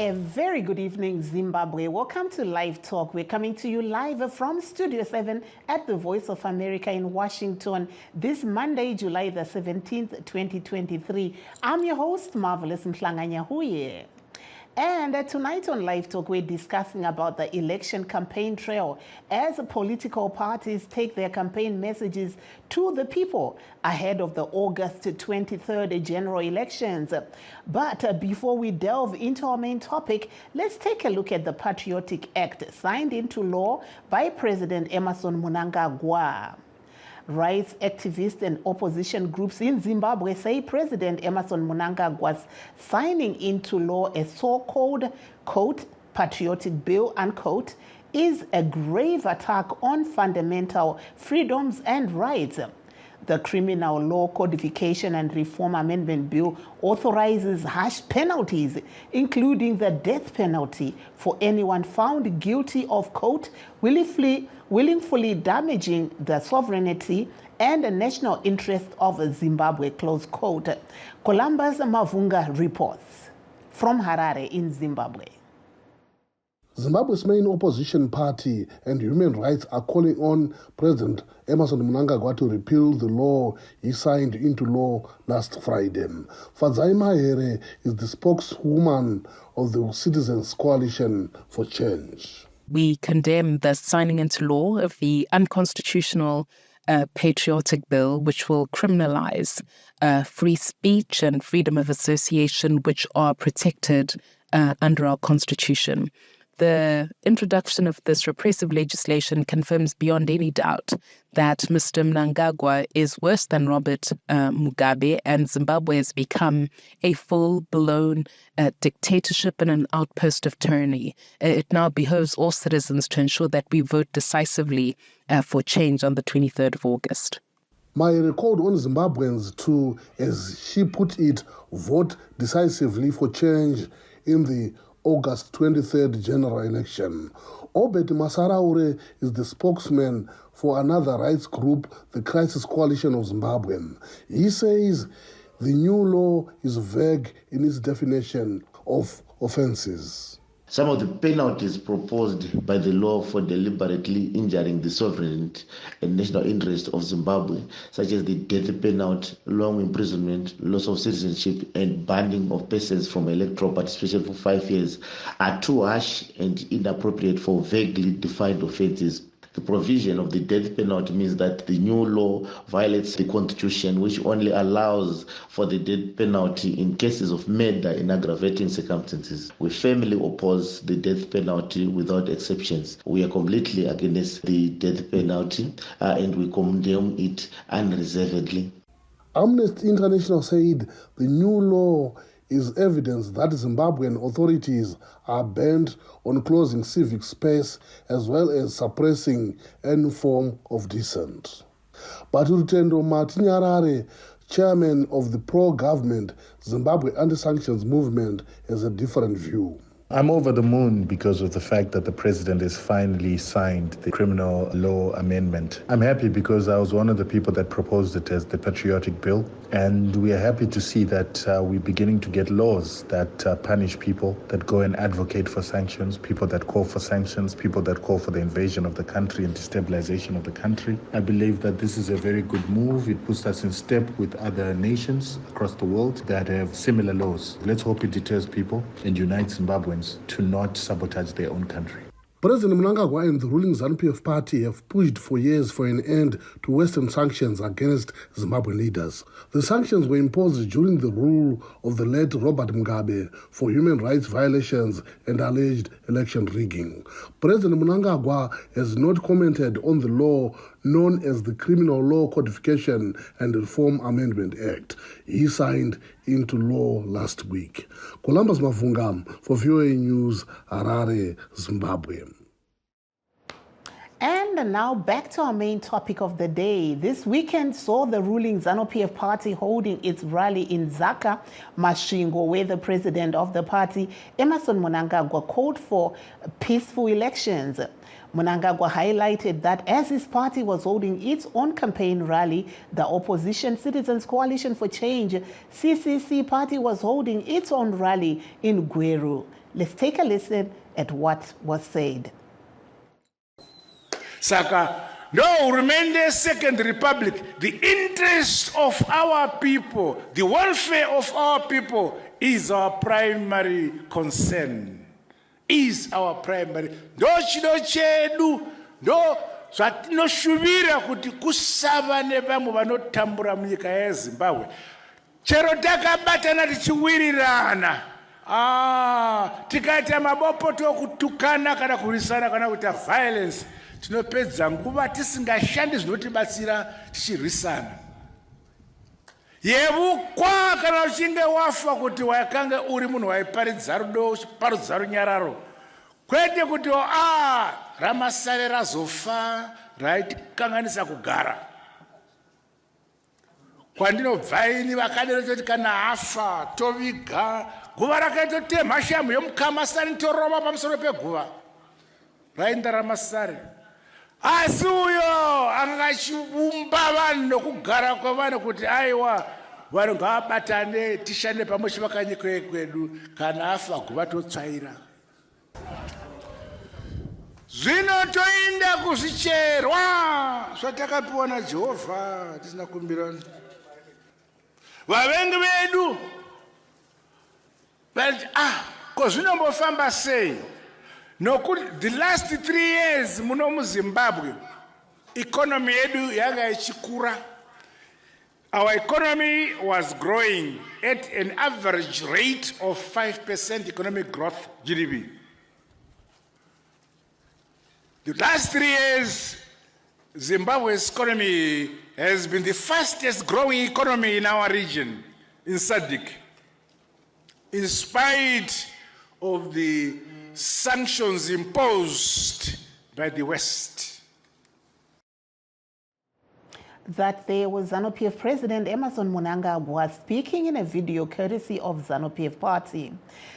A very good evening, Zimbabwe. Welcome to Live Talk. We're coming to you live from Studio 7 at the Voice of America in Washington this Monday, July the 17th, 2023. I'm your host, Marvelous Mhlanganyahuye. And tonight on Live Talk, we're discussing about the election campaign trail as political parties take their campaign messages to the people ahead of the August 23rd general elections. But before we delve into our main topic, let's take a look at the Patriotic Act signed into law by President Emmerson Mnangagwa. Rights activists and opposition groups in Zimbabwe say President Emmerson Mnangagwa's signing into law a so-called, quote, patriotic bill, unquote, is a grave attack on fundamental freedoms and rights. The Criminal Law Codification and Reform Amendment Bill authorizes harsh penalties, including the death penalty, for anyone found guilty of, quote, willfully damaging the sovereignty and the national interest of Zimbabwe, close quote. Columbus Mavunga reports from Harare in Zimbabwe. Zimbabwe's main opposition party and human rights are calling on President Emmerson Mnangagwa to repeal the law he signed into law last Friday. Fadzai Mahere is the spokeswoman of the Citizens Coalition for Change. We condemn the signing into law of the unconstitutional patriotic bill, which will criminalize free speech and freedom of association, which are protected under our constitution. The introduction of this repressive legislation confirms beyond any doubt that Mr. Mnangagwa is worse than Robert Mugabe, and Zimbabwe has become a full-blown dictatorship and an outpost of tyranny. It now behoves all citizens to ensure that we vote decisively for change on the 23rd of August. My called on Zimbabweans to, as she put it, vote decisively for change in the August 23rd general election. Obed Masaraure is the spokesman for another rights group, the Crisis Coalition of Zimbabwe. He says the new law is vague in its definition of offenses. Some of the penalties proposed by the law for deliberately injuring the sovereignty and national interest of Zimbabwe, such as the death penalty, long imprisonment, loss of citizenship, and banning of persons from electoral participation for 5 years, are too harsh and inappropriate for vaguely defined offenses. The provision of the death penalty means that the new law violates the Constitution, which only allows for the death penalty in cases of murder in aggravating circumstances. We firmly oppose the death penalty without exceptions. We are completely against the death penalty and we condemn it unreservedly. Amnesty International said the new law is evidence that Zimbabwean authorities are bent on closing civic space as well as suppressing any form of dissent. But Rutendo Martinyarare, chairman of the pro-government Zimbabwe anti-sanctions movement, has a different view. I'm over the moon because of the fact that the president has finally signed the criminal law amendment. I'm happy because I was one of the people that proposed it as the patriotic bill. And we are happy to see that we're beginning to get laws that punish people that go and advocate for sanctions, people that call for sanctions, people that call for the invasion of the country and destabilization of the country. I believe that this is a very good move. It puts us in step with other nations across the world that have similar laws. Let's hope it deters people and unites Zimbabweans to not sabotage their own country. President Mnangagwa and the ruling ZANU-PF party have pushed for years for an end to Western sanctions against Zimbabwean leaders. The sanctions were imposed during the rule of the late Robert Mugabe for human rights violations and alleged election rigging. President Mnangagwa has not commented on the law known as the Criminal Law Codification and Reform Amendment Act. He signed into law last week. Columbus Mavunga for VOA News, Harare, Zimbabwe. And now back to our main topic of the day. This weekend saw the ruling ZANU-PF party holding its rally in Zaka, Masvingo, where the president of the party, Emmerson Mnangagwa, called for peaceful elections. Mnangagwa highlighted that as his party was holding its own campaign rally, the opposition Citizens Coalition for Change, CCC party, was holding its own rally in Gweru. Let's take a listen at what was said. Saka, no, remain the Second Republic. The interest of our people, the welfare of our people is our primary concern. Is our primary. No chedu, no zvatinoshuvira kuti kusava nevamwe vanotambura munyika yeZimbabwe. Chero takabatana tichiwirirana. Tikaita mabopoto okutukana kana kurisana kana kuita violence. Tinopedza nguva tisingashandi zvinotibatsira tichirwisana. Yevukwa kana uchinge wafa kuti wakange uri munhu waiparidza rudo uchiparudza runyararo. Kwete kuti ramasare razofa raitikanganisa kugara. Kwandinobva ini vakadero kuti kana afa toviga guva rakaitotema mashamu yomukamasari toroma pamusoro peguva. Rainda ramasare. Asi uyo angachivumba vanhu nokugara kwavanhu kuti aiwa vanhu ngavabatane tishande pamwe chivakanyika kwedu kana afa guva totsvaira. Zvino toinda kuzvicherwa zvatakapiwa naJehovha tisina kumbirana. Vavengi vedu vati ko zvinombofamba sei? Nokuti the last 3 years muno muZimbabwe economy yedu yanga ichikura. Our economy was growing at an average rate of 5% economic growth GDP. The last 3 years, Zimbabwe's economy has been the fastest growing economy in our region, in SADC, in spite of the sanctions imposed by the West. That there was ZANU-PF President Emmerson Mnangagwa speaking in a video courtesy of ZANU-PF Party.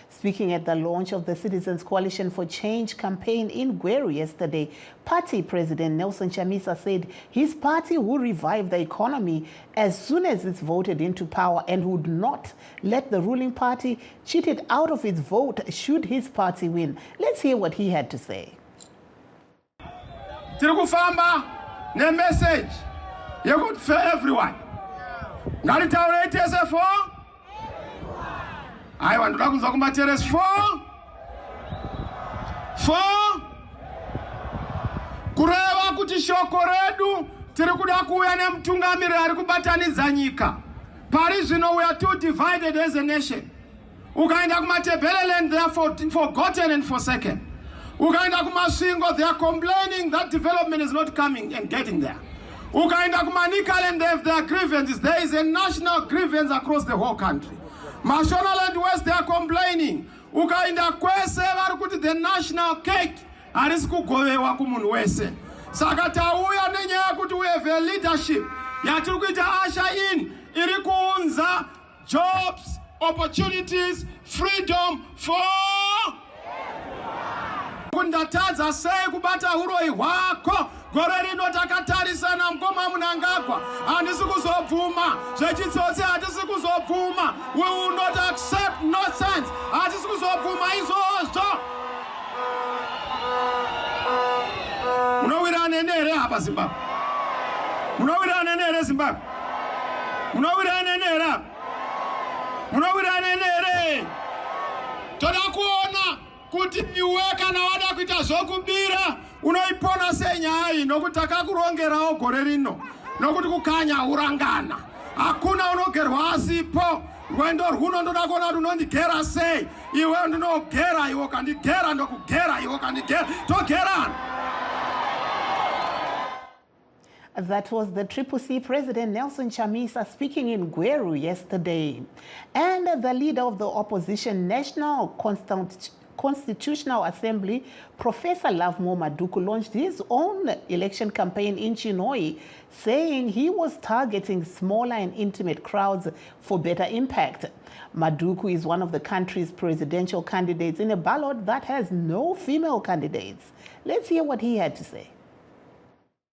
Speaking at the launch of the Citizens Coalition for Change campaign in Gweru yesterday, party President Nelson Chamisa said his party will revive the economy as soon as it's voted into power and would not let the ruling party cheat it out of its vote should his party win. Let's hear what he had to say. Tirikufamba ne message good for everyone. Ngalitaurete for I want to kunza kumateres for kureva kuti shoko redu tiri kuda kuuya nemtungamiri ari kubatanidza nyika. Pari zvino we are too divided as a nation. Ukaenda kumatebeleland they are forgotten and forsaken. Ukaenda kumasvingo they are complaining that development is not coming and getting there. Ukaenda kumanikaland they have their grievances. There is a national grievance across the whole country. Mashonaland West they are complaining. Ukaenda kwese vari kuti the national cake harisi kugovewa kumunhu wese. Saka tauya nenyaya kuti we have a leadership yatiri kuita usher in iri kuunza jobs, opportunities, freedom for kundatadza sei kubata uroi hwako gore rino takatarisana mukoma Mnangagwa handisi kuzobvuma zvechitsotsi hatisi kuzobvuma we will not accept nonsense hatisi kuzobvuma izvozvo munowirana nere hapa Zimbabwe munowirana nere Zimbabwe munowirana nere munowirana nere toda kuona kuti iwe kana wada kuita zvokubira unoipona senyaya iyi nokuti takakurongerawo gore rino nokuti kukanya urangana hakuna unogerwa asipo rwendo rwuno ndoda kuona kuti unondigera sei iwe ndinogera iwe kandigera ndokugera iwe kandigera togerana. That was the CCC President Nelson Chamisa speaking in Gweru yesterday. And the leader of the opposition National Constitutional Assembly, Professor Lovemore Maduku, launched his own election campaign in Chinhoyi, saying he was targeting smaller and intimate crowds for better impact. Maduku is one of the country's presidential candidates in a ballot that has no female candidates. Let's hear what he had to say.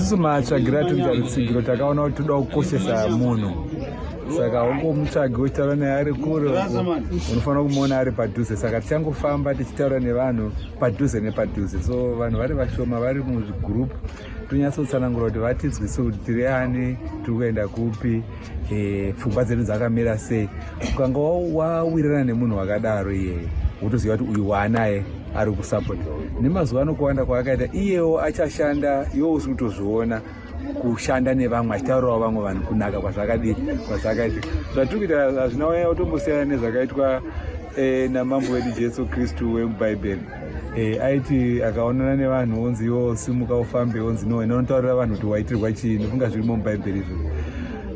Matsvagira takaona kuti toda kukoshesa munhu saka ungomutsvagi uchitaura naye ari kure unofanira kumuona ari padhuze, saka tichangofamba tichitaura nevanhu padhuze nepadhuze. So vanhu vari vashoma vari muzvigroup tonyatsotsanangura kuti vatinzwise kuti tiri ani, tiri kuenda kupi, pfungwa dzedu dzakamira sei. Ukanga wawirirana nemunhu wakadaro iyeye wotoziva kuti uyu waanaye ari kusapota. Nemazuva ano kuwanda kwaakaita iyewo achashanda, iwo usi kutozviona kushanda nevamwe achitaurawo vamwe vanhu kunaka kwazvakaita. Zvatiri kuita hazvina utombosiyana nezvakaitwa namambo wedu Jesu Kristu wemubhaibheri. Aiti akaonana nevanhu onzi iwo simuka ufambe, onzi no inotaurira vanhu kuti waitirwa chii, ndofunga zvirimo mubhaibheri izvo.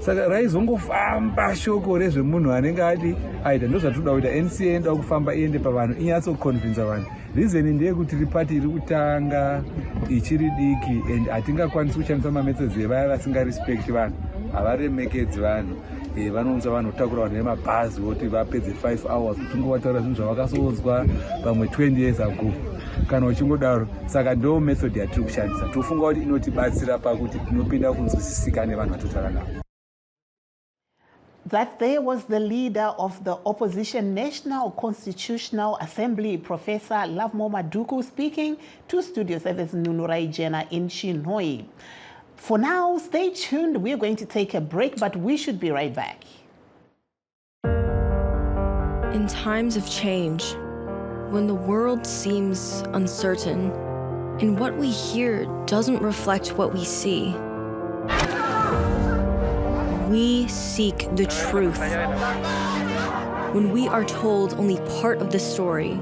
Saka raizongofamba shoko rezvemunhu anenge ati aita ndozvatoda kuita NCA enda kufamba iende pavanhu inyatsokonvinza vanhu. Reason ndeyekuti ripati iri kutanga ichiri diki and hatingakwanisi kushandisa mamethods evaya vasingarespect vanhu, havaremekedzi vanhu. Vanounza vanhu kutakura vanhu nemabhazi voti vapedze 5 hours uchingovataura zvinhu zvavakasonzwa pamwe 20 years ago kana uchingodaro. Saka ndo method yatiri kushandisa, tofunga kuti inotibatsira pakuti tinopinda kunzwisisika nevanhu vatotaura navo. That there was the leader of the opposition National Constitutional Assembly, Professor Lovemo Maduku, speaking to Studio 7's Nunurai Jena in Chinhoyi. For now, stay tuned. We're going to take a break, but we should be right back. In times of change, when the world seems uncertain and what we hear doesn't reflect what we see, we seek the truth. When we are told only part of the story,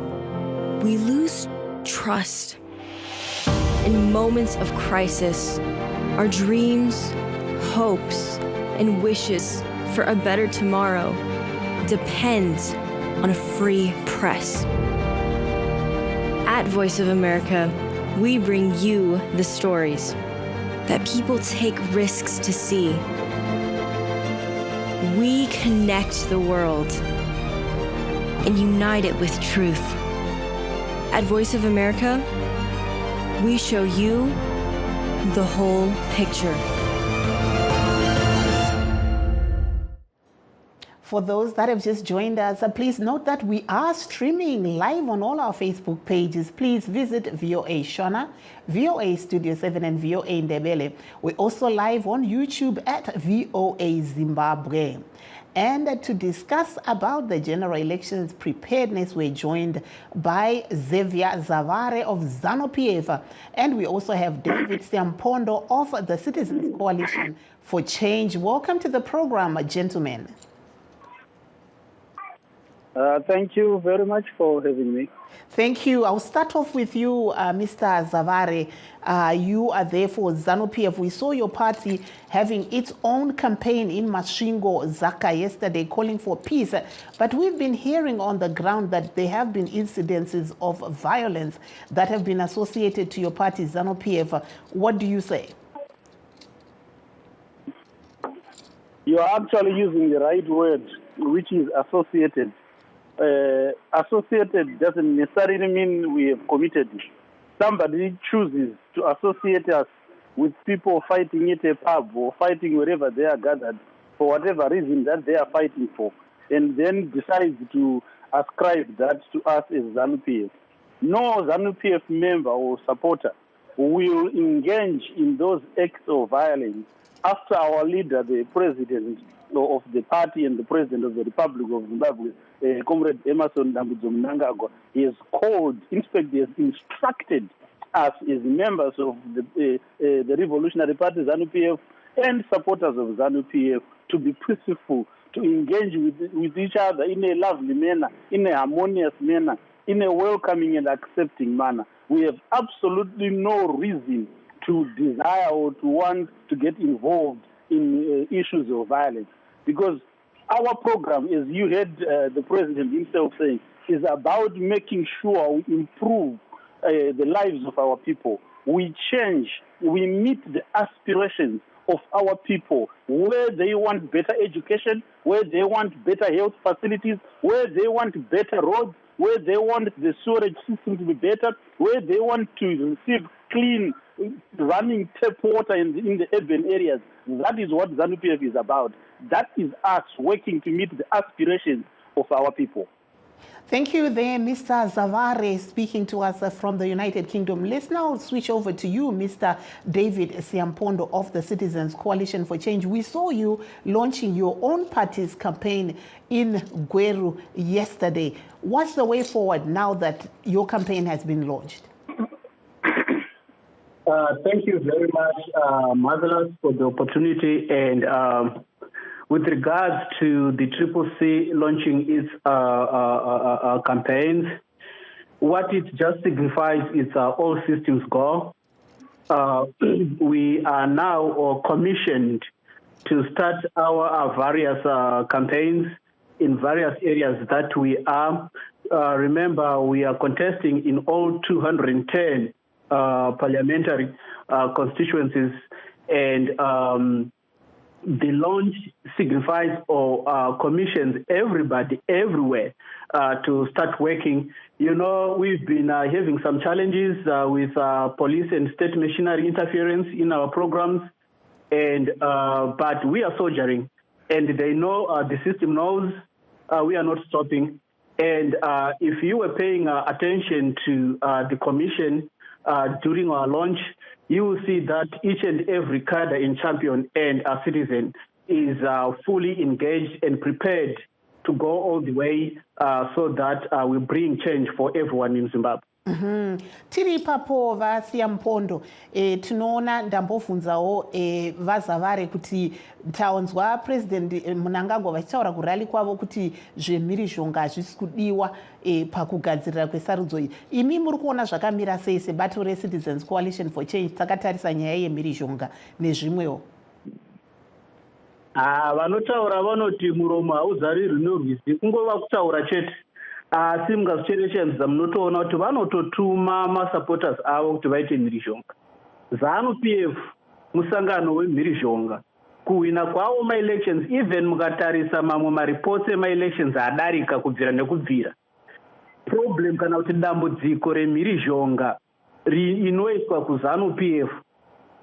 we lose trust. In moments of crisis, our dreams, hopes, and wishes for a better tomorrow depend on a free press. At Voice of America, we bring you the stories that people take risks to see. We connect the world and unite it with truth. At Voice of America, we show you the whole picture. For those that have just joined us, please note that we are streaming live on all our Facebook pages. Please visit VOA Shona, VOA Studio 7, and VOA Ndebele. We're also live on YouTube at VOA Zimbabwe. And to discuss about the general elections preparedness, we're joined by Xavier Zavare of ZANU-PF. And we also have David Siampondo of the Citizens Coalition for Change. Welcome to the program, gentlemen. Thank you very much for having me. Thank you. I'll start off with you, Mr. Zavare. You are there for ZANU-PF. We saw your party having its own campaign in Masvingo, Zaka yesterday, calling for peace. But we've been hearing on the ground that there have been incidences of violence that have been associated to your party, ZANU-PF. What do you say? You are actually using the right word, which is associated. Associated doesn't necessarily mean we have committed. Somebody chooses to associate us with people fighting at a pub or fighting wherever they are gathered for whatever reason that they are fighting for, and then decides to ascribe that to us as ZANU-PF. No ZANU-PF member or supporter will engage in those acts of violence after our leader, the president of the party and the president of the Republic of Zimbabwe, Comrade Emmerson Dambudzo Mnangagwa, he has called, in fact, he has instructed us as members of the Revolutionary Party, ZANU-PF, and supporters of ZANU-PF to be peaceful, to engage with each other in a lovely manner, in a harmonious manner, in a welcoming and accepting manner. We have absolutely no reason to desire or to want to get involved in issues of violence, because our program, as you heard the president himself saying, is about making sure we improve the lives of our people. We change, we meet the aspirations of our people, where they want better education, where they want better health facilities, where they want better roads, where they want the sewerage system to be better, where they want to receive clean running tap water in the urban areas. That is what ZANU-PF is about. that is us working to meet the aspirations of our people. Thank you there, Mr. Zavare, speaking to us from the United Kingdom. Let's now switch over to you, Mr. David Siampondo of the Citizens Coalition for Change. We saw you launching your own party's campaign in Gweru yesterday. What's the way forward now that your campaign has been launched? Thank you very much, Marvelous, for the opportunity. And with regards to the CCC launching its campaigns, what it just signifies is all systems go. We are now commissioned to start our various campaigns in various areas that we are. Remember, we are contesting in all 210 parliamentary constituencies, and the launch signifies or commissions everybody everywhere to start working. You know, we've been having some challenges with police and state machinery interference in our programs, and but we are soldiering, and they know, the system knows we are not stopping. And if you were paying attention to the commission during our launch, you will see that each and every cadre in champion and a citizen is fully engaged and prepared to go all the way so that we bring change for everyone in Zimbabwe. Tiri papo vaSiampondo tinoona ndambobvunzawo vaZavare kuti taonzwa president Mnangagwa vachitaura kurali kwavo kuti zvemhirizhonga hazvisi kudiwa pakugadzirira kwesarudzo iyi. Imi muri kuona zvakamira sei sebato reCitizens Coalition for Change takatarisa nyaya yemhirizhonga nezvimwewo? Vanotaura vanoti muromo hauzarirwi norwizi, kungova kutaura chete. Asi mungazvicherechedza munotoona kuti vanototuma masupporters avo kuti vaite mhirizhonga. ZANU-PF musangano wemhirizhonga. Kuwina kwavo ma-elections, even mukatarisa mamwe maripots ema-elections adarika kubvira nekubvira. Problem kana kuti dambudziko remhirizhonga inoiswa kuZANU-PF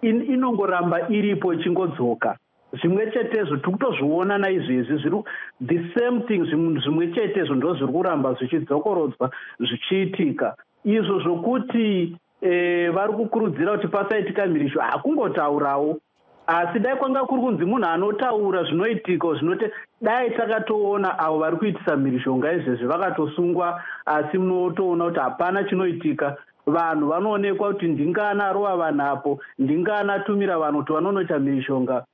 inongoramba iripo ichingodzoka. Zvimwe chetezvo tikutozviona naizvezvi zviri the same thing, zvimwe chetezvo ndo zviri kuramba zvichidzokorodzwa zvichiitika. Izvo zvokuti vari kukurudzira kuti pasaitika mhirizho hakungotaurawo, asi dai kwanga kuri kunzi munhu anotaura zvinoitika dai takatoona avo vari kuitisa mhirizhonga izvezvi vakatosungwa, asi munotoona kuti hapana chinoitika. Vanhu vanoonekwa kuti ndingana arova vanhu apo, ndingana atumira vanhu kuti vanonoita mhirizhonga,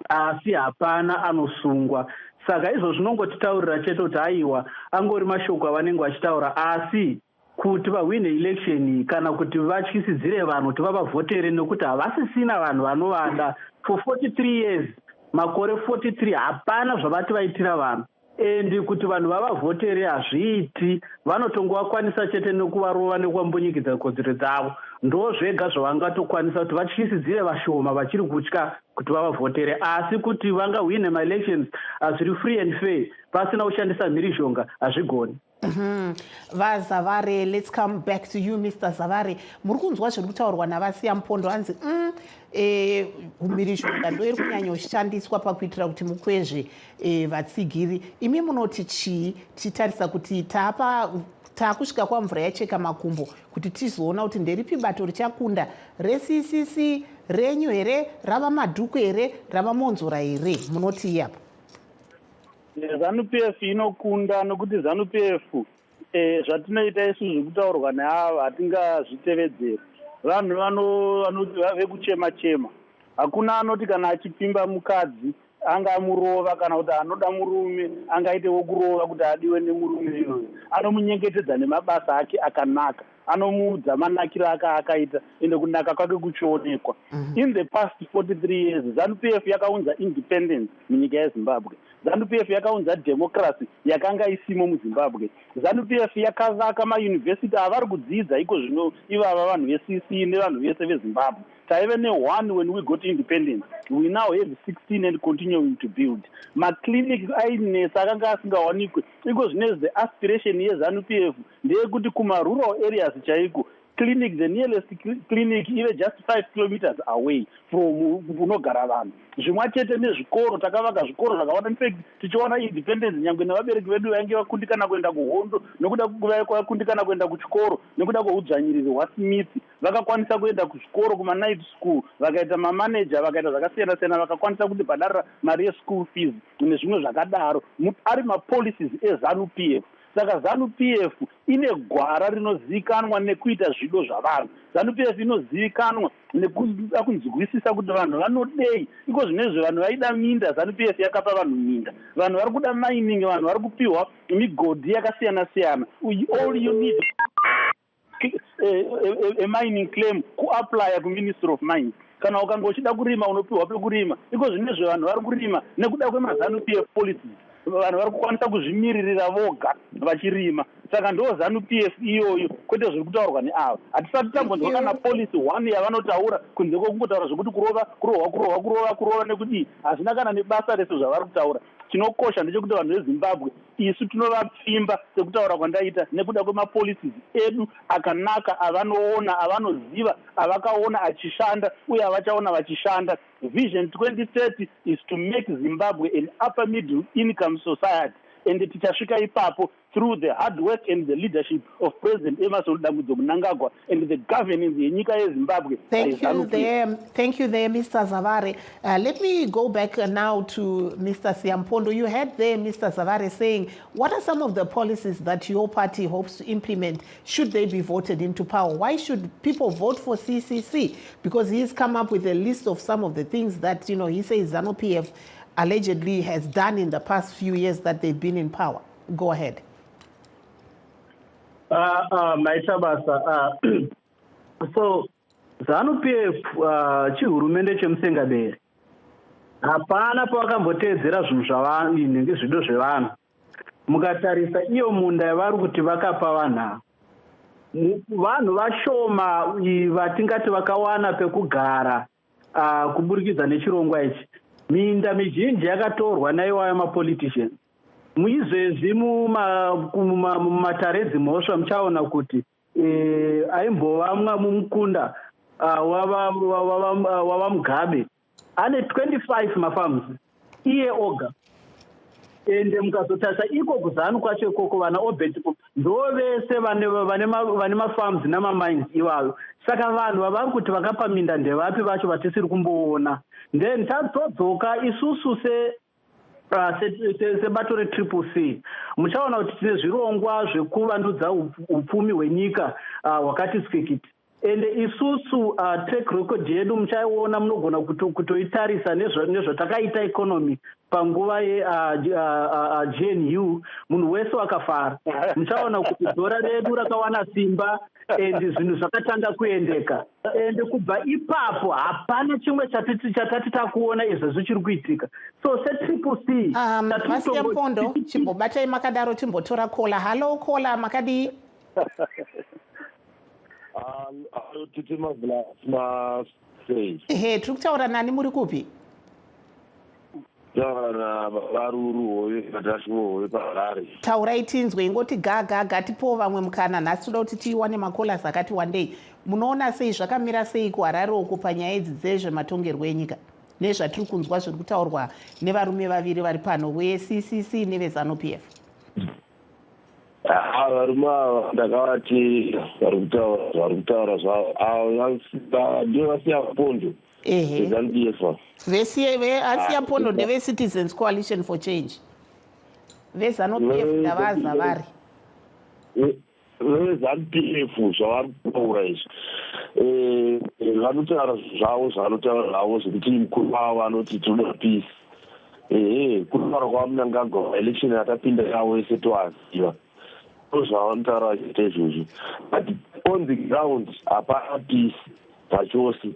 asi hapana anosungwa. Saka izvo zvinongotitaurira chete kuti aiwa angori mashoko avanenge vachitaura, asi kuti vahwine election kana kuti vatyisidzire vanhu kuti vavavhotere nekuti havasisina vanhu vanovada. For 43 years, makore 43, hapana zvavati vaitira vanhu. Endi kuti vanhu vavavhotere hazviiti, vanotongovakwanisa chete nekuvarova nekuvambunyikidza kodzero dzavo. Ndo zvega zvavangatokwanisa kuti vatyisidzire vashoma vachiri kutya kuti vavavhotere, asi kuti vangahwine ma-elections zviri free and fair pasina kushandisa mhirizhonga hazvigoni. VaZavare, let's come back to you, Mr. Zavare. Muri kunzwa zviri kutaurwa navaSiampondo hanzi mhirizhonga ndo iri kunyanyoshandiswa pakuitira kuti mukwezve vatsigiri. Imi munoti chii tichitarisa kuti taakusvika kwamvura yacheka makumbo kuti tizoona kuti nderipi bato richakunda, reCCC, renyu here, rava madhuku here, rava monzora here? Munoti iyapo? ZANU-PF inokunda nokuti ZANU-PF zvatinoita isu zvekutaurwa neava hatingazvitevedzeri. Vanhu vanoti vave kuchema-chema. Hakuna anoti kana achipimba mukadzi angamurova, kana kuti anoda murume angaite wokurova kuti adiwe nemurume iyoyo. Anomunyengetedza nemabasa ake akanaka, anomuudza manakiro akaita, ende kunaka kwake kuchionekwa. In the past 43 years, ZANU-PF yakaunza independence munyika yeZimbabwe. ZANU-PF yakaunza democracy yakanga isimo muZimbabwe. ZANU-PF yakavaka mayunivhesiti avari kudzidza iko zvino ivava vanhu veCC nevanhu vese veZimbabwe. Taive ne1 when we got independence. We now have 16 and continuing to build. Maclinic ainesa akanga asingawanikwe. Iko zvinezvi the aspiration yeZANU-PF ndeyekuti kuma rural areas chaiko clinic, the nearest clinic, even just 5 kilometers away from unogara vanhu. Zvimwe chete nezvikoro, takavaka zvikoro zvakawanda. In fact, tichiona independence nyangwe nevabereki vedu vainge vakundikana kuenda kuhondo, nekuda vakundikana kuenda kuchikoro, nekuda kweudzvanyiriri hwaSmith, vakakwanisa kuenda kuchikoro kuma-night school, vakaita mamanager, vakaita zvakasiyana-siyana, vakakwanisa kuti bhadharira mari ye-school fees nezvimwe zvakadaro. Ari mapolicies eZANU-PF. Saka ZANU-PF ine gwara rinozivikanwa nekuita zvido zvavanhu. ZANU-PF inozivikanwa nekuda kunzwisisa kuti vanhu vanodei. Iko zvinezve vanhu vaida minda, ZANU-PF yakapa vanhu minda. Vanhu vari kuda mining, vanhu vari kupiwa migodhi yakasiyana-siyana. All you need a mining claim kuapply kuMinistry of Mines. Kana ukanga uchida kurima unopiwa pekurima. Iko zvinezve vanhu vari kurima nekuda kwemaZANU-PF policies. Vanhu vari kukwanisa kuzvimiririra voga vachirima. Saka ndo ZANU-PF iyoyo, kwete zviri kutaurwa neavo. Hatisati tambonzwa kana policy 1 yavanotaura kunze kwokungotaura zvokuti kurova nekudii. Hazvina kana nebasa resu zvavari kutaura. Chinokosha ndechekuti vanhu veZimbabwe isu tinovapfimba sekutaura kwandaita nekuda kwemapolicies edu akanaka avanoona, avanoziva, avakaona achishanda uye avachaona vachishanda. Vision 2030 is to make Zimbabwe an upper middle income society, and tichasvika ipapo through the hard work and the leadership of President Emerson Mnangagwa and the governance yenyika yeZimbabwe. Thank you there, Mr. Zavare. Let me go back now to Mr. Siampondo. You heard there Mr. Zavare saying, what are some of the policies that your party hopes to implement should they be voted into power? Why should people vote for CCC? Because he's come up with a list of some of the things that, he says ZANU-PF allegedly has done in the past few years that they've been in power. Go ahead. So ZANU-PF chihurumende chemusengabere hapana pavakamboteedzera zvinhu zvavanenge zvido zvevanhu. Mukatarisa iyo munda yavari kuti vakapa vanhu, vanhu vashoma vatingati vakawana pekugara kuburikidza nechirongwa ichi. Minda mizhinji yakatorwa naiwayo mapoliticians. Muizvezvi mumatare dzimhosva muchaona kuti aimbova mumukunda wava Mugabe ane 25 mafarms iye oga. Ende mukazotarisa iko kuzanu kwacho ikoko vana Obet ndo vese vane mafarms namamines iwayo. Saka vanhu vavari kuti vakapa minda ndevapi vacho vatisiri kumboona. Then tadzoka isusu sebato reCCC muchaona kuti tine zvirongwa zvekuvandudza upfumi hwenyika hwakati swikiti. Ende isusu track record yedu muchaiona munogona kutoitarisa nezvatakaita economy panguva yeGNU. Munhu wese wakafara. Muchaona kuti dhora redu rakawana simba ende zvinhu zvakatanga kuendeka. Ende kubva ipapo hapana chimwe chatati takuona izvo zvichiri kuitika. So seCCC Masiampondo chimbobatai makadaro timbotora kola. Hello kola, makadii? Tiri kutaura nani, muri kupi? Taurai tinzwe, ingoti gaga tipowo vamwe mukana. Nhasi toda kuti tiwane makola akati wandei. Munoona sei zvakamira sei kuHarare uko panyaya idzi dzezvematongerwo enyika nezvatiri kunzwa zviri kutaurwa nevarume vaviri vari pano, weCCC neveZANU-PF? Varume ava ndakavati vari kutaura zvavo ndio vaSiampondo veZANU-PF. veSiampondo ndeve-Citizens Coalition for Change. VeZANU-PF ndavaza vari veZANU-PF zvavari kutaura izvi vanotaura zvavo zvekuti mukuru wavo anoti toda peace. Kutaura kwaMnangagwa election yatapinda yavo ese toaziva. Zvavanotaura vachiita izvozvo, but on the ground hapana peace pachose.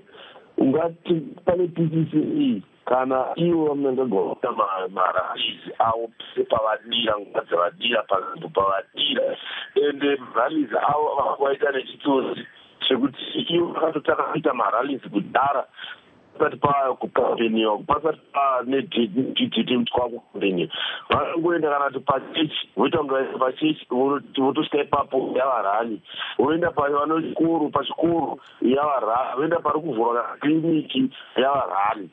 Ungati pane PCC kana ivo vaMnangagwa vaita marallies avo sepavadira, nguva dzavadira, panzvimbo pavadira, ende marallies avo vakaita nechitsotsi chekuti ivo vakatotaka kuita marallies kudhara pasati pakukampeniwa pasati panedgt kwakukampeniwa vanongoenda kana kuti pachechi voita kunge pachechi votosvika ipapo yavarani voenda pachikoro yavarani voenda pari kuvhurwa kana kiriniki yavarani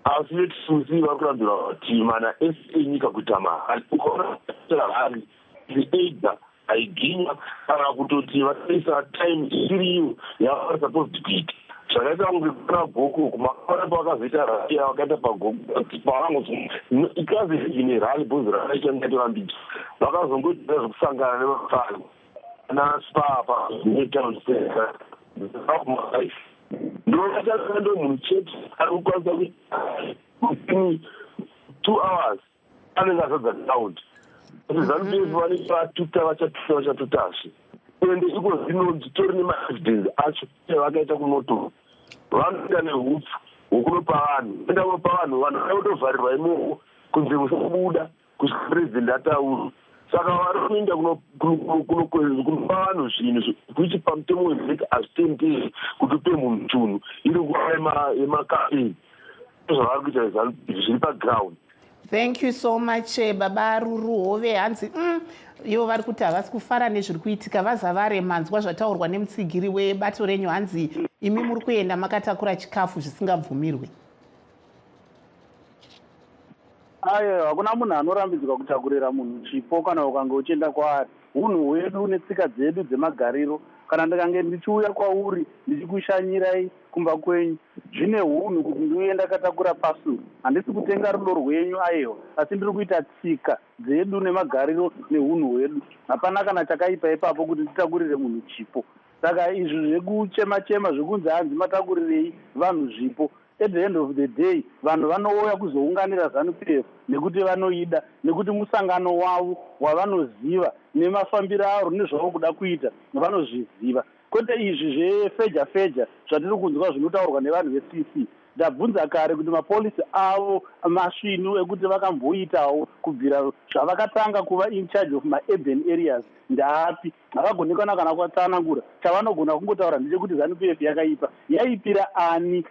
asi vetisusi vari kurambirwa kuti mana ese nyika kuita mahari ukaona hari eidha haiginya kana kutoti vataisa time isiriyo yavari supposed kuita zvakaita kunge kuna goku kumakaona pavakazoita rali vakaita pagoku pavangozi ikazi ine rali bhozi rakaita ngatirambidzo vakazongoita zvekusangana nemafari naspapa netown center akumalaife ndokatakando munhu chete ari kukwanisa kuti 2 hours anenge azadza ground kuti zanupefu vanenge vatuta vachatutazve ende iko zvino titori nemaevidence acho vakaita kumoto vanoenda nehupfu hwekunopa vanhu enda kunopa vanhu vada kutovharirwa imoko kunze kusabuda kusvika purezidendi ataura saka vari kuenda kunopa vanhu zvinhu kuichi pamutemo wezeki hazvitenderi kuti upe munhu chunhu iri nguva yemakapeni zvavari kuita zviri paground. Thank you so much baba Ruruhove hanzi ivo vari kuti havasi kufara nezviri kuitika vazavare manzwa zvataurwa nemutsigiri webato renyu hanzi imi muri kuenda makatakura chikafu zvisingabvumirwe. Aiwa hakuna munhu anorambidzwa kutakurira munhu chipo kana ukange uchienda kwaari. Unhu hwedu netsika dzedu dzemagariro kana ndikange ndichiuya kwauri ndichikushanyirai kumba kwenyu zvine hunhu kuti ndiuenda katakura pasuru handisi kutenga rudo rwenyu aiwa asi ndiri kuita tsika dzedu nemagariro nehunhu hwedu hapana kana chakaipa ipapo kuti titakurire munhu chipo saka izvi zvekuchema-chema zvekunzi hanzi matakurirei vanhu zvipo at the end of the day vanhu vanouya kuzounganira ZANU-PF nekuti vanoida nekuti musangano wavo wavanoziva nemafambiro aro nezvavo kuda kuita vanozviziva kwete izvi zvefeja-feja zvatiri kunzwa zvinotaurwa nevanhu veCC ndabvunza kare kuti mapolisi avo masvinu ekuti vakamboitawo kubvira zvavakatanga kuva in charge of ma-urban areas ndaapi havagonekana kana kwatsanangura chavanogona kungotaura ndechekuti ZANU-PF yakaipa yaipira ani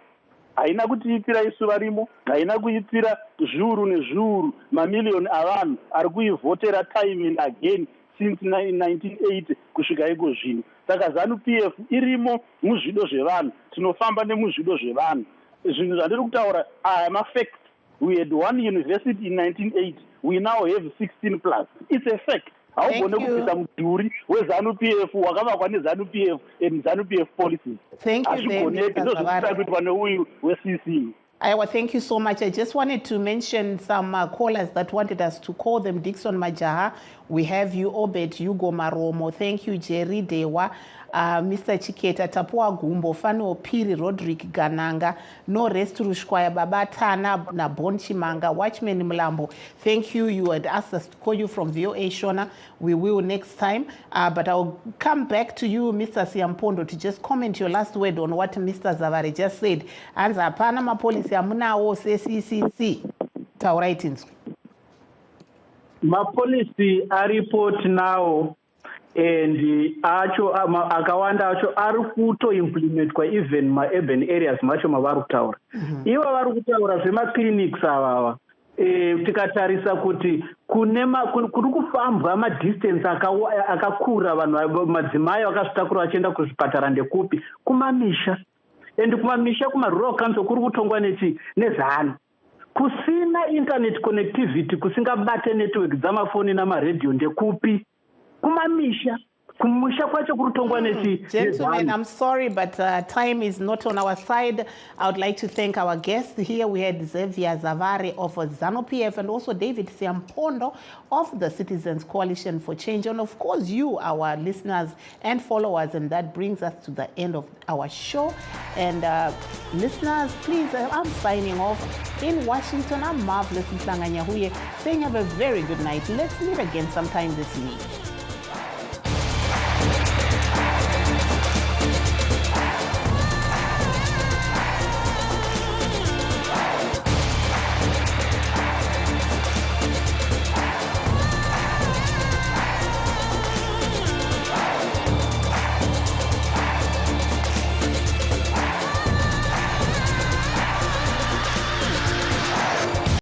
haina kutiipira isu varimo haina kuipira zviuru nezviuru mamiliyoni avanhu ari kuivhotera time and again since 1980 kusvika iko zvino saka ZANU-PF irimo muzvido zvevanhu tinofamba nemuzvido zvevanhu zvinhu zvandiri kutaura aya mafacts we had one university in 1980 we now have 16 plus it's a fact haugone kupisa mudhuri weZANU-PF wakavakwa neZANU-PF and ZANU-PF policies hazvigoneki ndozvikuita kuitwa neuyu weCC. Aiwa, thank you so much. I just wanted to mention some callers that wanted us to call them. Dixon Majaha, we have you. Obed Hugo Maromo, thank you. Jerry Dewa, Mr. Chiketa, Tapua Gumbo, Fano Piri, Roderick Gananga, No Rest Rushkwaya, Babatana, Nabon Chimanga, Watchman Mlambo. Thank you. You had asked us to call you from VOA Shona. We will next time. But I'll come back to you, Mr. Siampondo, to just comment your last word on what Mr. Zavare just said. Anza Panama policy amunawo seCCC tauraitinzwe. Mapolisi aripoti nawo and acho akawanda acho ari kutoimplementwa even ma-urban areas macho mavari kutaura. Ivo vari kutaura zvemaclinics avava. Tikatarisa kuti kuri kufambwa madistance akakura vanhu madzimai vakazvitakura vachienda kuzvipatara ndekupi kumamisha and kumamisha kumarural council kuri kutongwa neZANU kusina internet connectivity kusingabate network dzamafoni namaredhiyo ndekupi kumamisha kumusha kwacho kurutongwa Gentlemen, I'm sorry, but time is not on our side. I would like to thank our guests here. We had Xavier Zavare of ZANU-PF and also David Siampondo of the Citizens Coalition for Change. And of course, you, our listeners and followers. And that brings us to the end of our show. And listeners, please, I'm signing off in Washington. I'm Marvelous Mtlanganyahuye saying have a very good night. Let's meet again sometime this week.